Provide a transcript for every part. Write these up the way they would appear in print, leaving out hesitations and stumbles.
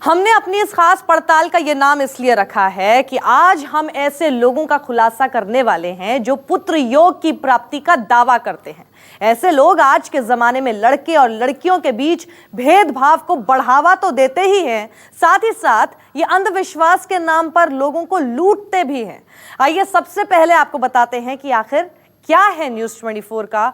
हमने अपनी इस खास पड़ताल का ये नाम इसलिए रखा है कि आज हम ऐसे लोगों का खुलासा करने वाले हैं जो पुत्र योग की प्राप्ति का दावा करते हैं। ऐसे लोग आज के जमाने में लड़के और लड़कियों के बीच भेदभाव को बढ़ावा तो देते ही हैं, साथ ही साथ ये अंधविश्वास के नाम पर लोगों को लूटते भी हैं। आइए सबसे पहले आपको बताते हैं कि आखिर क्या है न्यूज़ 24 का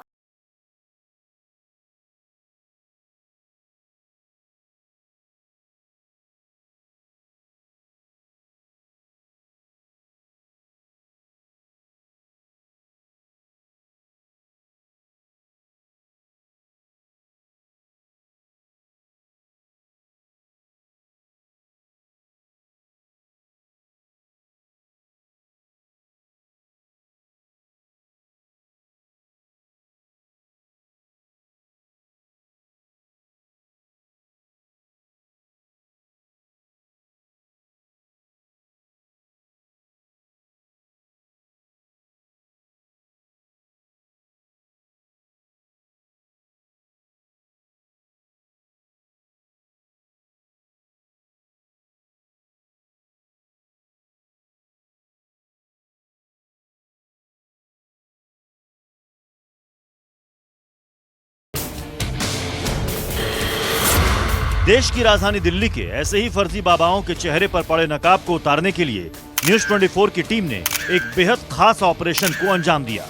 देश की राजधानी दिल्ली के ऐसे ही फर्जी बाबाओं के चेहरे पर पड़े नकाब को उतारने के लिए न्यूज़ 24 की टीम ने एक बेहद खास ऑपरेशन को अंजाम दिया।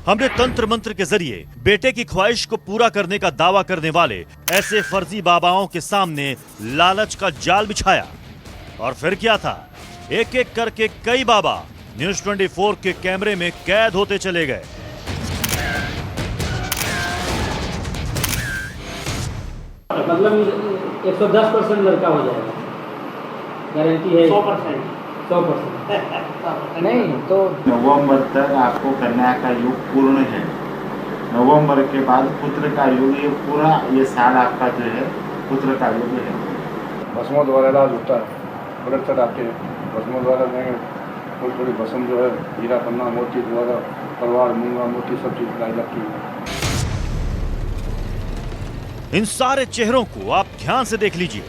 हमने तंत्र मंत्र के जरिए बेटे की ख्वाहिश को पूरा करने का दावा करने वाले ऐसे फर्जी बाबाओं के सामने लालच का जाल बिछाया। और फिर क्या था, एक एक करके कई बाबा न्यूज़ 24 के कैमरे में कैद होते चले गए। मतलब 110% लड़का हो जाएगा, गारंटी है 100%। नहीं तो नवंबर तक आपको कन्या का युग पूर्ण है। नवंबर के बाद पुत्र का युग, ये पूरा ये साल आपका जो है पुत्र का युग है। भस्मों द्वारा इलाज होता है, ब्लड चढ़ाते हैं, भस्मों द्वारा देंगे। थोड़ी थोड़ी भस्म जो है हीरा पन्ना मोती द्वारा तलवार मूंगा मोती सब चीज लाई लगती है। इन सारे चेहरों को आप ध्यान से देख लीजिए,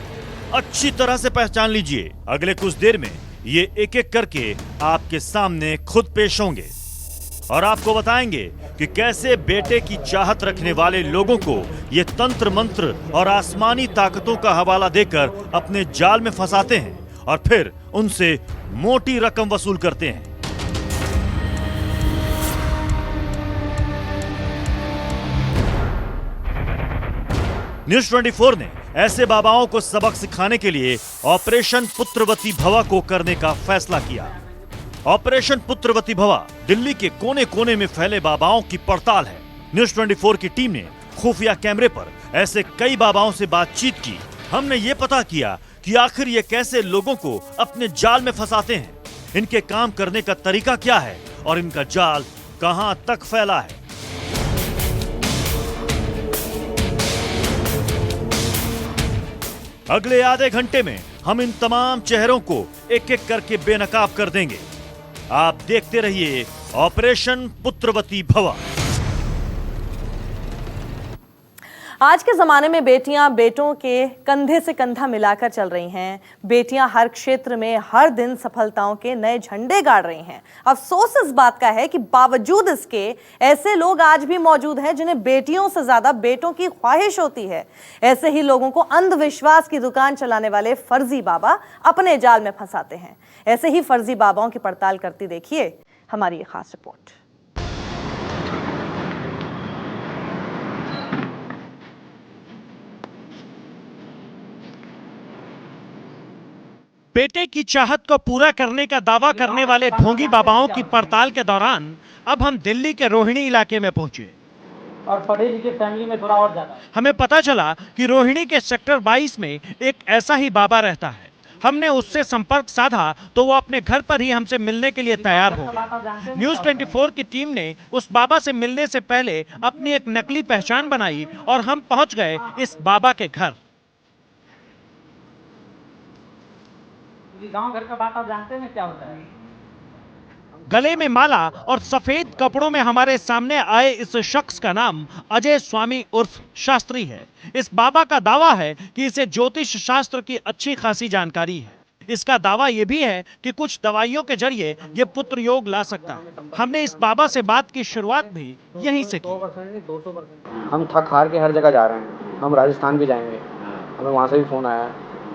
अच्छी तरह से पहचान लीजिए। अगले कुछ देर में ये एक एक करके आपके सामने खुद पेश होंगे और आपको बताएंगे कि कैसे बेटे की चाहत रखने वाले लोगों को ये तंत्र मंत्र और आसमानी ताकतों का हवाला देकर अपने जाल में फंसाते हैं और फिर उनसे मोटी रकम वसूल करते हैं। न्यूज़ 24 ने ऐसे बाबाओं को सबक सिखाने के लिए ऑपरेशन पुत्रवती भवा को करने का फैसला किया। ऑपरेशन पुत्रवती भवा दिल्ली के कोने कोने में फैले बाबाओं की पड़ताल है। न्यूज़ 24 की टीम ने खुफिया कैमरे पर ऐसे कई बाबाओं से बातचीत की। हमने ये पता किया कि आखिर ये कैसे लोगों को अपने जाल में फंसाते हैं, इनके काम करने का तरीका क्या है और इनका जाल कहां तक फैला है। अगले आधे घंटे में हम इन तमाम चेहरों को एक एक करके बेनकाब कर देंगे। आप देखते रहिए ऑपरेशन पुत्रवती भवा। आज के ज़माने में बेटियां बेटों के कंधे से कंधा मिलाकर चल रही हैं। बेटियां हर क्षेत्र में हर दिन सफलताओं के नए झंडे गाड़ रही हैं। अफसोस इस बात का है कि बावजूद इसके ऐसे लोग आज भी मौजूद हैं जिन्हें बेटियों से ज़्यादा बेटों की ख्वाहिश होती है। ऐसे ही लोगों को अंधविश्वास की दुकान चलाने वाले फर्जी बाबा अपने जाल में फंसाते हैं। ऐसे ही फर्जी बाबाओं की पड़ताल करती देखिए हमारी ये खास रिपोर्ट। बेटे की चाहत को पूरा करने का दावा करने वाले ढोंगी बाबाओं की पड़ताल के दौरान अब हम दिल्ली के रोहिणी इलाके में पहुंचे और पढ़े लिखे फैमिली में थोड़ा और ज्यादा। हमें पता चला कि रोहिणी के सेक्टर 22 में एक ऐसा ही बाबा रहता है। हमने उससे संपर्क साधा तो वो अपने घर पर ही हमसे मिलने के लिए तैयार हो गए। न्यूज़ 24 की टीम ने उस बाबा से मिलने से पहले अपनी एक नकली पहचान बनाई और हम पहुंच गए इस बाबा के घर। गांव घर का बात आप जानते हैं क्या होता है? गले में माला और सफेद कपड़ों में हमारे सामने आए इस शख्स का नाम अजय स्वामी उर्फ शास्त्री है। इस बाबा का दावा है कि इसे ज्योतिष शास्त्र की अच्छी खासी जानकारी है। इसका दावा यह भी है कि कुछ दवाइयों के जरिए ये पुत्र योग ला सकता है। हमने इस बाबा से बात की शुरुआत भी यहीं से की। 200%। हम थक हार के हर जगह जा रहे हैं, हम राजस्थान भी जाएंगे, हमें वहाँ से भी फ़ोन आया है।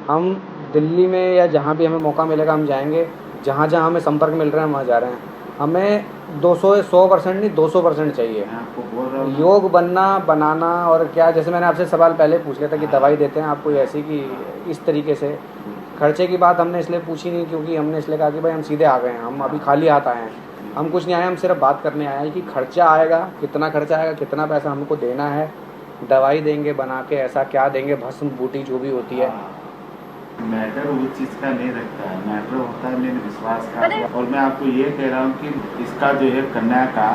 हम दिल्ली में या जहाँ भी हमें मौका मिलेगा हम जाएंगे, जहाँ जहाँ हमें संपर्क मिल रहा है हम वहाँ जा रहे हैं। हमें 100% नहीं 200% चाहिए। मैं आपको बोल रहा हूँ योग बनाना और क्या, जैसे मैंने आपसे सवाल पहले पूछ लिया था कि दवाई देते हैं आपको ऐसी कि इस तरीके से। खर्चे की बात हमने इसलिए पूछी नहीं क्योंकि हमने इसलिए कहा कि भाई हम सीधे आ गए हैं, हम अभी खाली हाथ आए हैं, हम कुछ नहीं आए, हम सिर्फ बात करने आए हैं कि खर्चा आएगा, कितना खर्चा आएगा, कितना पैसा हमको देना है, दवाई देंगे बना के, ऐसा क्या देंगे, भस्म बूटी जो भी होती है। मैटर उस चीज़ का नहीं रखता है, मैटर होता है मेरे विश्वास का। और मैं आपको ये कह रहा हूँ कि इसका जो है कन्या का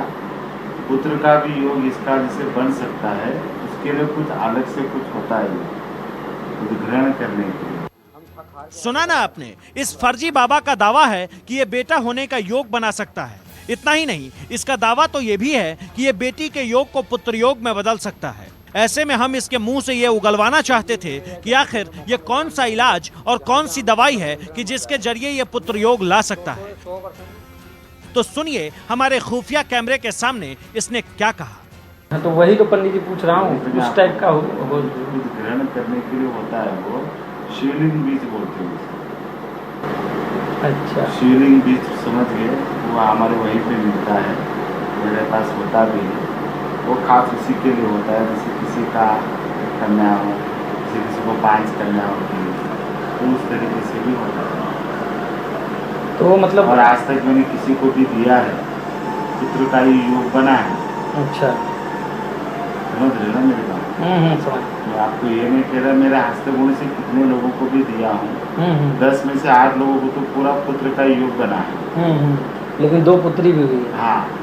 पुत्र का भी योग इसका जैसे बन सकता है, उसके लिए कुछ अलग से कुछ होता है कुछ ग्रहण करने के लिए। सुना ना आपने, इस फर्जी बाबा का दावा है कि ये बेटा होने का योग बना सकता है। इतना ही नहीं, इसका दावा तो ये भी है कि ये बेटी के योग को पुत्र योग में बदल सकता है। ऐसे में हम इसके मुंह से ये उगलवाना चाहते थे कि आखिर ये कौन सा इलाज और कौन सी दवाई है कि जिसके जरिए ये पुत्र योग ला सकता है। तो सुनिए हमारे खुफिया कैमरे के सामने इसने क्या कहा। तो वही तो पंडित जी पूछ रहा हूँ, उस टाइप का कुछ ग्रहण करने के लिए होता है, वो शिवलिंग बीज बोलते हैं। अच्छा, शिवलिंग बीज समझ गए, वो हमारे वहीं पे मिलता है, मेरे पास होता भी है। वो खास उसी के लिए होता है, जैसे किसी का कन्या हो, किसी को 5 कन्या होती है, तो उस तरीके से भी होता है। तो मतलब और आज तक मैंने किसी को भी दिया है, पुत्र का ही योग बना है। अच्छा, समझ रहे ना मेरी बात। समझ। मैं आपको ये नहीं कह रहा, मेरे हस्त गुण से कितने लोगों को भी दिया हूँ, 10 में से 8 लोगों को तो पूरा पुत्र का योग बना है। लेकिन 2 पुत्री भी हुई है। हाँ।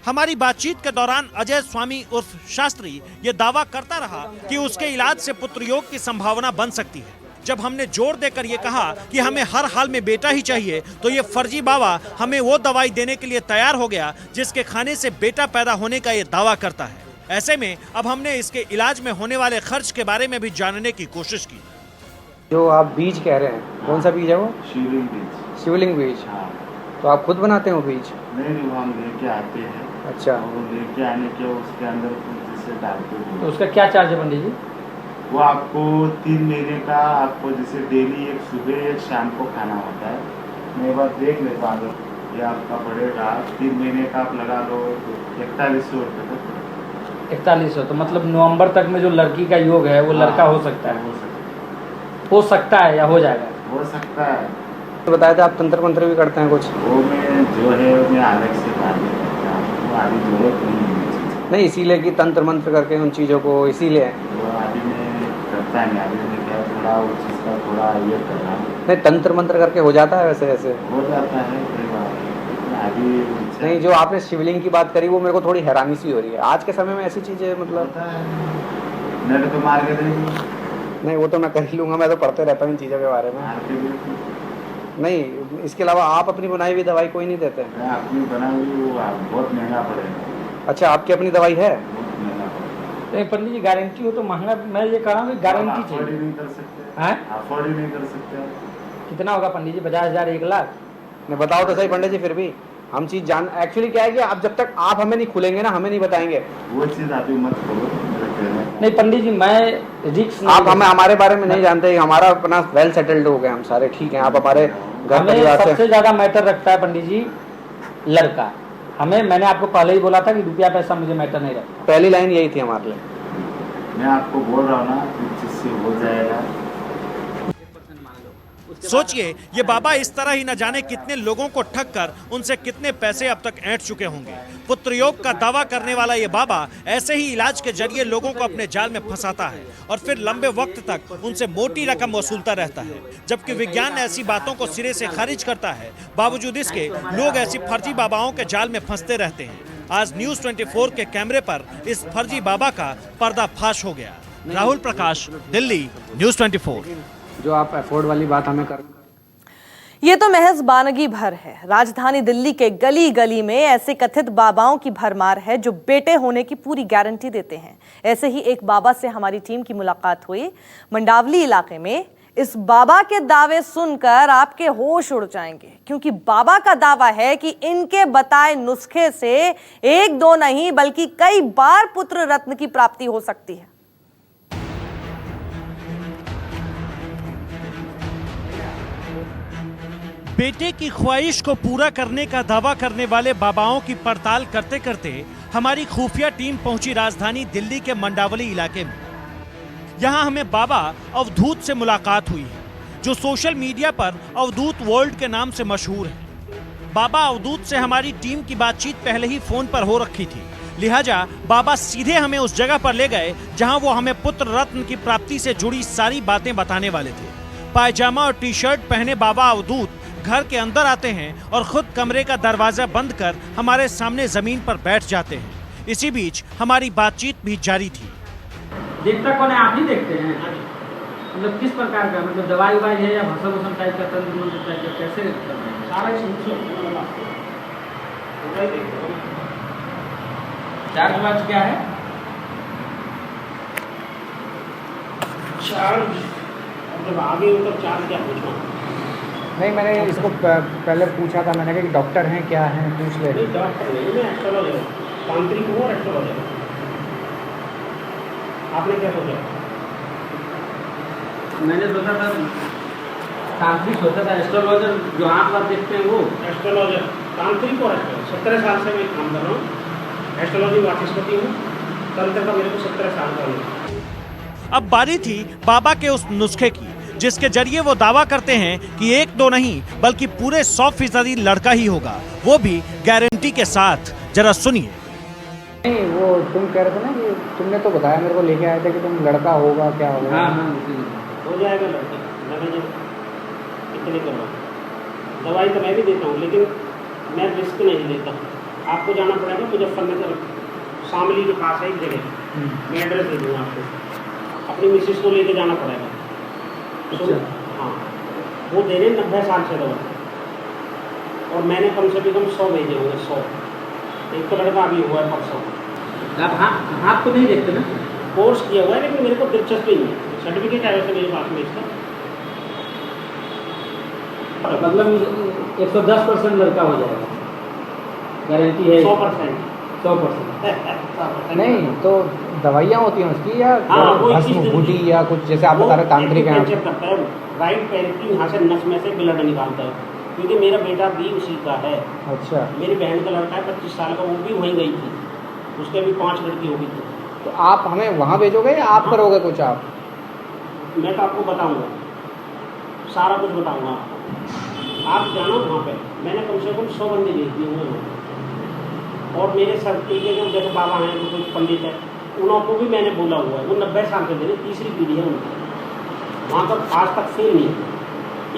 हमारी बातचीत के दौरान अजय स्वामी उर्फ शास्त्री ये दावा करता रहा कि उसके इलाज से पुत्र योग की संभावना बन सकती है। जब हमने जोर देकर ये कहा कि हमें हर हाल में बेटा ही चाहिए, तो ये फर्जी बाबा हमें वो दवाई देने के लिए तैयार हो गया जिसके खाने से बेटा पैदा होने का ये दावा करता है। ऐसे में अब हमने इसके इलाज में होने वाले खर्च के बारे में भी जानने की कोशिश की। जो आप बीज कह रहे हैं, कौन सा बीज है वो? शिवलिंग बीज। शिवलिंग बीज। हाँ। तो आप खुद बनाते हो बीज? नहीं, वो हम लेके आते हैं। अच्छा। वो लेके आने के उसके अंदर कुछ जैसे डालते हैं। तो उसका क्या चार्ज है पंडित जी? वो आपको 3 महीने का, आपको जैसे डेली एक सुबह एक शाम को खाना होता है। मैं एक बार देख लेता हूँ, ये आपका पड़ेगा 3 महीने का, आप लगा लो 4100 रुपये तक। 4100। तो मतलब नवंबर तक में जो लड़की का योग है वो लड़का हो सकता है? हो सकता है या हो जाएगा? हो सकता है। तो बताया था आप तंत्र मंत्र भी करते हैं कुछ? वो मैं जो है मैं अलग से बात नहीं करता हूँ, वो अभी जरूरत नहीं, इसीलिए कि तंत्र मंत्र करके उन चीज़ों को, इसीलिए वो अभी मैं करता नहीं। अभी मैं क्या थोड़ा उस चीज़ का थोड़ा ये कर रहा हूँ। नहीं, तंत्र मंत्र करके हो जाता है वैसे ऐसे? हो जाता है कई बार, अभी नहीं, जो आपने शिवलिंग की बात करी वो मेरे को थोड़ी हैरानी सी हो रही है। आज के समय में ऐसी चीज़ें मतलब होता है, नेट पे मार के देखो। नहीं, वो तो मैं कर ही लूँगा, मैं तो पढ़ते रहता हूँ इन चीज़ों के बारे में। मार के देखो। नहीं, इसके अलावा आप अपनी बनाई हुई दवाई कोई नहीं देते? मैं अपनी बनाई हुई वो बहुत महंगा पड़ेगा। अच्छा, आपकी अपनी दवाई है? बहुत महंगा पड़ेगा। नहीं पंडित जी, गारंटी हो तो महंगा। मैं ये कह रहा हूँ कि गारंटी अफोर्ड ही चाहिए। नहीं कर सकते। हैं? अफोर्ड ही नहीं कर सकते। कितना होगा पंडित जी? 50,000, 1 लाख? नहीं, बताओ तो सही पंडित जी। फिर भी हम चीज़ जान, एक्चुअली क्या है कि आप जब तक आप हमें नहीं खुलेंगे ना, हमें नहीं बताएंगे। वो चीज़ अभी मत करो मेरे कहने। नहीं पंडित जी, मैं रिक्स आप हमें हमारे बारे में नहीं जानते, हमारा अपना वेल सेटल्ड हो गए हम सारे, ठीक हैं। आप हमारे घर हमें परिवार से सबसे ज्यादा मैटर रखता है पंडित जी लड़का। मैंने आपको पहले ही बोला था कि रुपया पैसा मुझे मैटर नहीं रखता। पहली लाइन यही थी हमारे लिए। मैं आपको बोल रहा हूँ ना, इस चीज़ से हो जाएगा। सोचिए, ये बाबा इस तरह ही न जाने कितने लोगों को ठग कर उनसे कितने पैसे अब तक ऐंठ चुके होंगे। पुत्र योग का दावा करने वाला ये बाबा ऐसे ही इलाज के जरिए लोगों को अपने जाल में फंसाता है और फिर लंबे वक्त तक उनसे मोटी रकम वसूलता रहता है। जबकि विज्ञान ऐसी बातों को सिरे से खारिज करता है, बावजूद इसके लोग ऐसी फर्जी बाबाओं के जाल में फंसते रहते हैं। आज न्यूज़ 24 के कैमरे पर इस फर्जी बाबा का पर्दाफाश हो गया। राहुल प्रकाश, दिल्ली, न्यूज़ 24। जो आप अफोर्ड वाली बात हमें कर ये तो महज बानगी भर है। राजधानी दिल्ली के गली गली में ऐसे कथित बाबाओं की भरमार है जो बेटे होने की पूरी गारंटी देते हैं। ऐसे ही एक बाबा से हमारी टीम की मुलाकात हुई मंडावली इलाके में। इस बाबा के दावे सुनकर आपके होश उड़ जाएंगे, क्योंकि बाबा का दावा है कि इनके बताए नुस्खे से एक दो नहीं बल्कि कई बार पुत्र रत्न की प्राप्ति हो सकती है। बेटे की ख्वाहिश को पूरा करने का दावा करने वाले बाबाओं की पड़ताल करते करते हमारी खुफिया टीम पहुंची राजधानी दिल्ली के मंडावली इलाके में। यहां हमें बाबा अवधूत से मुलाकात हुई है, जो सोशल मीडिया पर अवधूत वर्ल्ड के नाम से मशहूर है। बाबा अवधूत से हमारी टीम की बातचीत पहले ही फोन पर हो रखी थी, लिहाजा बाबा सीधे हमें उस जगह पर ले गए जहां वो हमें पुत्र रत्न की प्राप्ति से जुड़ी सारी बातें बताने वाले थे। पायजामा और टी शर्ट पहने बाबा अवधूत घर के अंदर आते हैं और खुद कमरे का दरवाजा बंद कर हमारे सामने जमीन पर बैठ जाते हैं। इसी बीच हमारी बातचीत भी जारी थी। देखता कौन है? आप ही देखते हैं? मतलब किस प्रकार का, मतलब दवाई ववाई है या भसम भसम टाइप का, तंत्र मंत्र टाइप का, कैसे सारा चार्ज वार्ज क्या है? चार्ज मतलब आगे ऊपर चार्ज क्या पूछना? नहीं, मैंने इसको पहले पूछा था, मैंने कहा कि डॉक्टर हैं क्या हैं, पूछ ले। नहीं डॉक्टर नहीं, मैं एस्ट्रोलॉजर हूँ, तांत्रिक हूँ और एस्ट्रोलॉजर हूँ। आपने क्या सोचा? मैंने सोचा था तांत्रिक सोचा था, एस्ट्रोलॉजर जो आप बात देखते हैं वो एस्ट्रोलॉजर, तांत्रिक और एस्ट्रोलॉजर। 17 साल से मैं काम कर रहा हूँ, एस्ट्रोलॉजी वाचस्पति हूँ, तंत्र का मेरे को 17 साल का हूँ। अब बारी थी बाबा के उस नुस्खे की, जिसके जरिए वो दावा करते हैं कि एक दो नहीं बल्कि पूरे 100% लड़का ही होगा, वो भी गारंटी के साथ। जरा सुनिए। नहीं, वो तुम कह रहे थे ना कि तुमने तो बताया मेरे को, लेके आए थे कि तुम लड़का होगा क्या होगा। हाँ हाँ हो जाएगा लड़के, मैं इतने कर रहा हूँ। दवाई तो मैं भी देता हूँ, लेकिन मैं रिस्क नहीं लेता। आपको जाना पड़ेगा मुजफ्फरनगर शामली के पास है एक जगह, मैं एड्रेस दे दूँगा आपको। अपनी मिसिस को लेके जाना पड़ेगा। तो हाँ, वो दे रहे 90 साल से दवा, और मैंने कम से कम 100 भेजे होंगे, 100। एक तो लड़का अभी हुआ है परसों। आप हाथ तो नहीं देखते ना? कोर्स किया हुआ है, लेकिन मेरे को दिलचस्पी नहीं है। सर्टिफिकेट है वैसे मेरे पास में इसका। मतलब 110% लड़का हो जाएगा, गारंटी है? 100%। 100%। नहीं तो दवाइयाँ होती हैं उसकी, या हाँ, भस्म बूटी या कुछ, जैसे आप बता रहे तांत्रिक हैं। चेक करता है, राइट पैर की यहाँ से नस में से ब्लड निकालता है, क्योंकि मेरा बेटा भी उसी का है। अच्छा। मेरी बहन का लड़का है 25 साल का, वो भी वहीं गई थी, उसके भी 5 लड़की हो गई थी। तो आप हमें वहाँ भेजोगे या आप करोगे कुछ? आप मैं तो आपको बताऊंगा, सारा कुछ बताऊंगा आपको। आप जानो वहाँ पे, मैंने कम से कम 100 बंदे भेज दिए हुए, और मेरे सर के जो जैसे बाबा हैं, जो कुछ पंडित हैं, उनको भी मैंने बोला हुआ है। वो 90 साल के थे, तीसरी पीढ़ी है उनकी, वहाँ पर आज तक फेल नहीं है।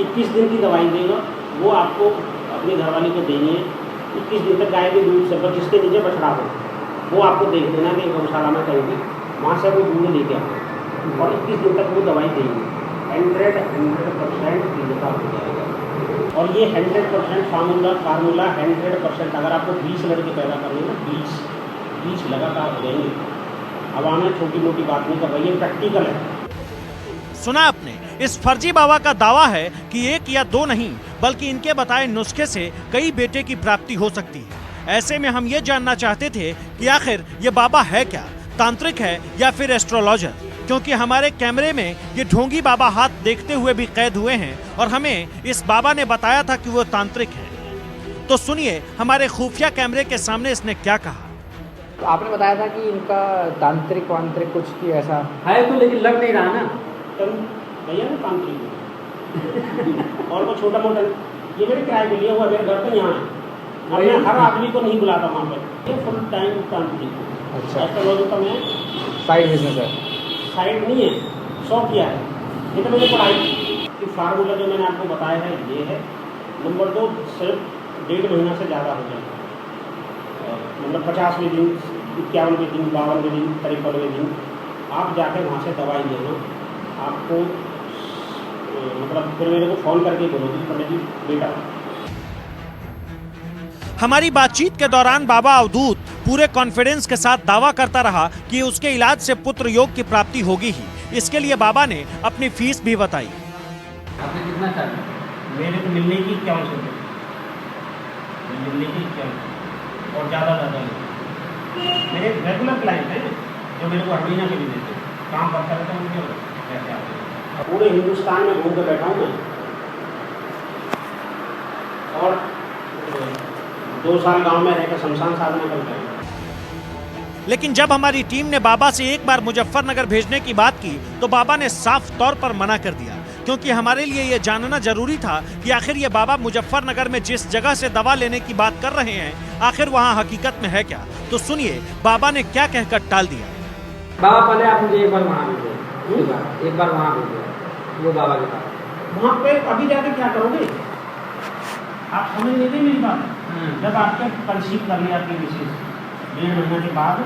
21 दिन की दवाई देगा वो, आपको अपनी घरवाली को देनी है। 21 दिन तक गाय के दूध से, जिसके नीचे बछड़ा हो, वो आपको देख देना कि गौशाला में कहीं भी, वहाँ से वो दूध लेके आओ, और 21 दिन तक वो दवाई देंगे। 100% पीने का हो जाएगा। और ये 100% फार्मूला 100%। अगर आपको 20 लड़के पैदा करने ना, 20 लगातार हो जाएंगे। अब हमें छोटी मोटी बात नहीं कर रही है, प्रैक्टिकल है। सुना आपने, इस फर्जी बाबा का दावा है कि एक या दो नहीं बल्कि इनके बताए नुस्खे से कई बेटे की प्राप्ति हो सकती है। ऐसे में हम ये जानना चाहते थे कि आखिर ये बाबा है क्या, तांत्रिक है या फिर एस्ट्रोलॉजर, क्योंकि हमारे कैमरे में ये ढोंगी बाबा हाथ देखते हुए भी कैद हुए हैं और हमें इस बाबा ने बताया था कि वो तांत्रिक है। तो सुनिए हमारे खुफिया कैमरे के सामने इसने क्या कहा। तो आपने बताया था कि इनका तांत्रिक वांत्रिक कुछ की ऐसा है तो, लेकिन लग नहीं रहा ना। भैया ना तांत्रिक और वो छोटा मोटा, ये मेरे किराए पे लिया हुआ, मेरे घर पे यहाँ है। अब मैं हर आदमी को नहीं बुलाता वहाँ पर, ये फुल टाइम तांत्रिक। अच्छा। एस्ट्रोलॉजी का मैं साइड बिजनेस है? साइड नहीं है, शौक किया है। ये तो मैंने पढ़ाई कि फार्मूला जो मैंने आपको बताया है ये है। नंबर 2, सिर्फ 1.5 महीना से ज़्यादा हो जाएगा, मतलब 50वें दिन, 51वें दिन, 52वें दिन, 53वें दिन आप जाकर वहाँ से दवाई लेना। आपको मतलब फिर मेरे को फ़ोन करके बोलो कि पंडित जी बेटा। हमारी बातचीत के दौरान बाबा अवधूत पूरे कॉन्फिडेंस के साथ दावा करता रहा कि उसके इलाज से पुत्र योग की प्राप्ति होगी ही। इसके लिए बाबा ने अपनी फीस भी बताई। आपने कितना चाहिए? मेरे को मिलने की 51 रुपये, मिलने की 51 और ज़्यादा नहीं। मेरे रेगुलर क्लाइंट हैं जो मेरे को हर महीना के लिए देते हैं, काम करता रहता है उनके पैसे आते हैं। पूरे हिंदुस्तान में घूम कर बैठा हूँ मैं, और 2 साल गांव में रहकर शमशान साधना करता है। लेकिन जब हमारी टीम ने बाबा से एक बार मुजफ्फरनगर भेजने की बात की तो बाबा ने साफ तौर पर मना कर दिया, क्योंकि हमारे लिए ये जानना जरूरी था कि आखिर ये बाबा मुजफ्फरनगर में जिस जगह से दवा लेने की बात कर रहे हैं आखिर वहाँ हकीकत में है क्या। तो सुनिए बाबा ने क्या कहकर टाल दिया। बाबा पहले आप मुझे एक बार वहाँ भेजिए, एक बार वहाँ भेजिए वो बाबा के पास। वहाँ पे अभी जाकर क्या करोगे? आप समझ नहीं रहे मेरी बात। जब आपके कंसीव कर लिया आपकी मिसेज 1.5 महीना के बाद,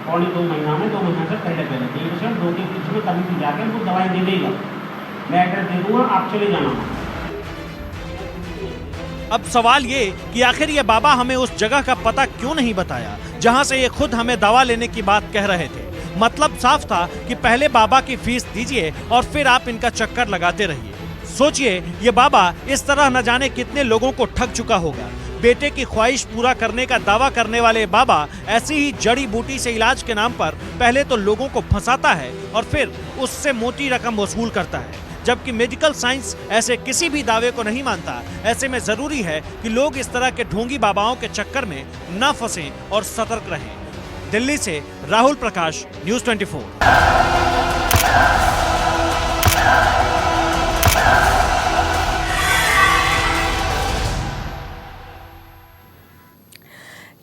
पौने 2 महीना में, 2 महीना से पहले 1 से 2 के बीच में कभी भी जाकर वो दवाई दे देगा, मैं एड्रेस दे दूँगा, आप चले जाना। अब सवाल ये कि आखिर ये बाबा हमें उस जगह का पता क्यों नहीं बताया जहाँ से ये खुद हमें दवा लेने की बात कह रहे थे। मतलब साफ था कि पहले बाबा की फीस दीजिए और फिर आप इनका चक्कर लगाते रहिए। सोचिए ये बाबा इस तरह न जाने कितने लोगों को ठग चुका होगा। बेटे की ख्वाहिश पूरा करने का दावा करने वाले बाबा ऐसी ही जड़ी बूटी से इलाज के नाम पर पहले तो लोगों को फंसाता है और फिर उससे मोटी रकम वसूल करता है, जबकि मेडिकल साइंस ऐसे किसी भी दावे को नहीं मानता। ऐसे में जरूरी है कि लोग इस तरह के ढोंगी बाबाओं के चक्कर में न फंसें और सतर्क रहें। दिल्ली से राहुल प्रकाश, न्यूज़ 24।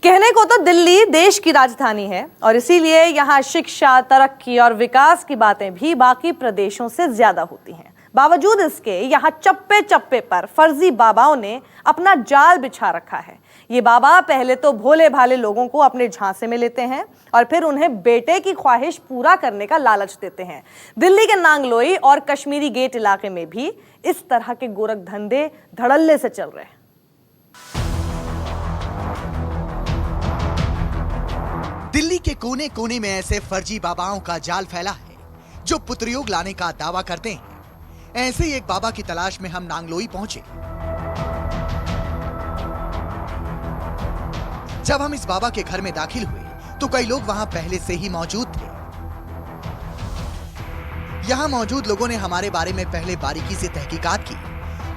कहने को तो दिल्ली देश की राजधानी है और इसीलिए यहाँ शिक्षा, तरक्की और विकास की बातें भी बाकी प्रदेशों से ज्यादा होती हैं। बावजूद इसके यहाँ चप्पे चप्पे पर फर्जी बाबाओं ने अपना जाल बिछा रखा है। ये बाबा पहले तो भोले भाले लोगों को अपने झांसे में लेते हैं और फिर उन्हें बेटे की ख्वाहिश पूरा करने का लालच देते हैं। दिल्ली के नांगलोई और कश्मीरी गेट इलाके में भी इस तरह के गोरख धंधे धड़ल्ले से चल रहे हैं। दिल्ली के कोने कोने में ऐसे फर्जी बाबाओं का जाल फैला है जो पुत्रयोग लाने का दावा करते हैं। ऐसे ही एक बाबा की तलाश में हम नांगलोई पहुंचे। जब हम इस बाबा के घर में दाखिल हुए तो कई लोग वहां पहले से ही मौजूद थे। यहां मौजूद लोगों ने हमारे बारे में पहले बारीकी से तहकीकात की।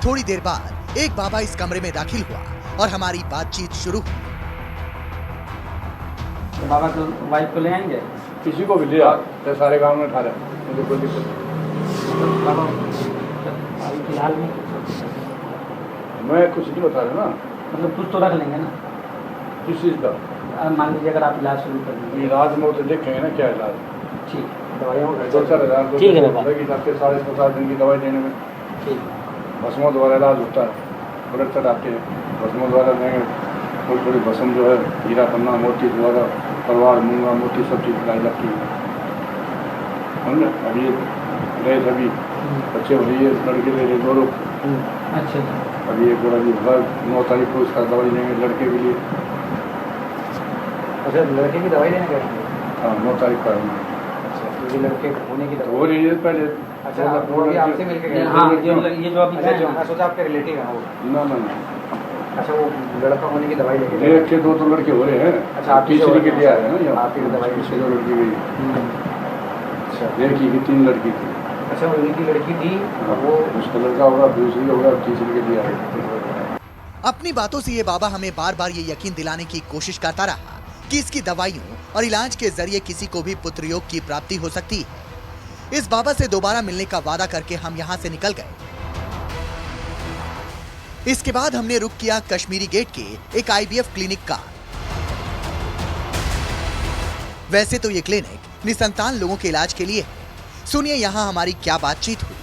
थोड़ी देर बाद एक बाबा इस कमरे में दाखिल हुआ और हमारी बातचीत शुरू हुई। बाबा को वाइफ को ले आएंगे? किसी को भी ले आ, सारे गांव में उठा रहे, मुझे कोई दिक्कत नहीं। बाबा अभी फिलहाल में मैं कुछ नहीं बता रहा ना, मतलब कुछ तो रख लेंगे ना। किस चीज़ का? मान लीजिए अगर आप इलाज शुरू कर देंगे। इलाज में तो देखेंगे ना क्या इलाज। ठीक, दवाइयों का 2-4 हज़ार ठीक है बाबा। आपके 7.5 दिन की दवाई देने में। ठीक, भस्मों द्वारा इलाज होता है, ब्लड चढ़ाते हैं, भस्मों द्वारा देंगे। थोड़ी थोड़ी भस्म जो है हीरा पन्ना मोती द्वारा परवार मूंगा मोती सब चीज़ लाई जाती है। हमने अभी गए अभी बच्चे हो रही है, लड़के ले रहे 2 लोग। अच्छा, अभी एक बोला जी 9 तारीख को इसका दवाई देंगे लड़के के लिए। अच्छा, लड़के की दवाई देने गए? हाँ, 9 तारीख का है। अच्छा, ये लड़के होने की हो रही है पहले। अच्छा, वो भी आपसे मिलके गए? हाँ, ये जो अभी अच्छा, मैं सोचा आपके रिलेटिव हैं वो। ना। अच्छा, वो लड़का होने की दवाई लेके एक के 2 तो लड़के हो रहे हैं। अच्छा, आप तीसरी के लिए आए हैं ना, आपकी दवाई पीछे 2 लड़की गई। अच्छा, एक ही 3 लड़की थी। अच्छा, वो उनकी लड़की थी, वो उसका लड़का होगा, दूसरी होगा, तीसरी के लिए आए। अपनी बातों से ये बाबा हमें बार बार ये यकीन दिलाने की कोशिश करता रहा कि इसकी दवाइयों और इलाज के जरिए किसी को भी पुत्रयोग की प्राप्ति हो सकती है। इस बाबा से दोबारा मिलने का वादा करके हम यहाँ से निकल गए। इसके बाद हमने रुक किया कश्मीरी गेट के एक IVF क्लिनिक का। वैसे तो ये क्लिनिक निसंतान लोगों के इलाज के लिए है। सुनिए यहाँ हमारी क्या बातचीत हुई।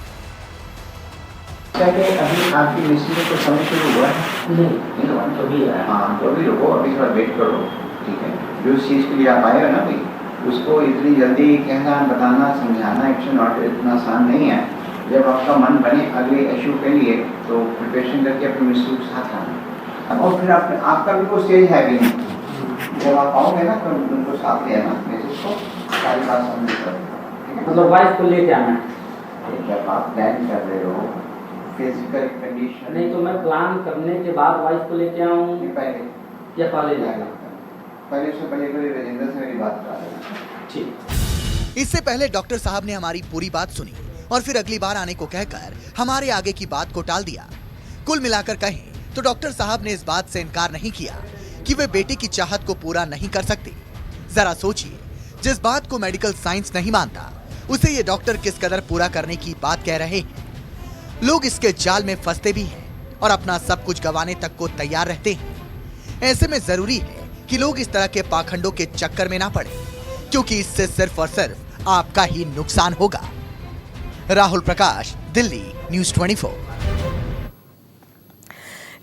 क्या कि अभी आपकी मिस्ट्री में कुछ समय शुरू हुआ है? नहीं हुआ तो भी है। हाँ, तो भी रुको, अभी थोड़ा वेट करो, ठीक है। जो चीज़ के लिए आप आए हो ना भाई, उसको इतनी जल्दी कहना, बताना, समझाना इट्स नॉट इतना आसान नहीं है। जब आपका मन बने अगले इशू के लिए तो प्रिपरेशन करके अपने मिस्टर के साथ आना, और फिर आपका भी कोई स्टेज है भी नहीं। जब आप आओगे ना तो उनको साथ ले आना, मिसेस को सारी बात समझ कर, मतलब वाइफ को लेके आना है। जब आप प्लान कर रहे हो फिजिकल कंडीशन, नहीं तो मैं प्लान करने के बाद वाइफ को लेके आऊँ पहले या पहले जाएगा? पहले उससे पहले कोई राजेंद्र से मेरी बात करा देना। ठीक। इससे पहले डॉक्टर साहब ने हमारी पूरी बात सुनी और फिर अगली बार आने को कहकर हमारे आगे की बात को टाल दिया। कुल मिलाकर कहें तो डॉक्टर साहब ने इस बात से इनकार नहीं किया कि वे बेटे की चाहत को पूरा नहीं कर सकते। जरा सोचिए, जिस बात को मेडिकल साइंस नहीं मानता उसे ये डॉक्टर किस कदर पूरा करने की बात कह रहे हैं। लोग इसके जाल में फंसते भी हैं और अपना सब कुछ गंवाने तक को तैयार रहते हैं। ऐसे में जरूरी है कि लोग इस तरह के पाखंडों के चक्कर में ना पड़े, क्योंकि इससे सिर्फ और सिर्फ आपका ही नुकसान होगा। राहुल प्रकाश, दिल्ली, न्यूज़ 24।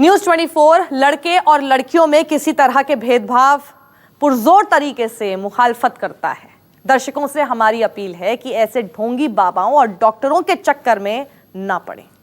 न्यूज़ 24 लड़के और लड़कियों में किसी तरह के भेदभाव पुरजोर तरीके से मुखालफत करता है। दर्शकों से हमारी अपील है कि ऐसे ढोंगी बाबाओं और डॉक्टरों के चक्कर में ना पड़े।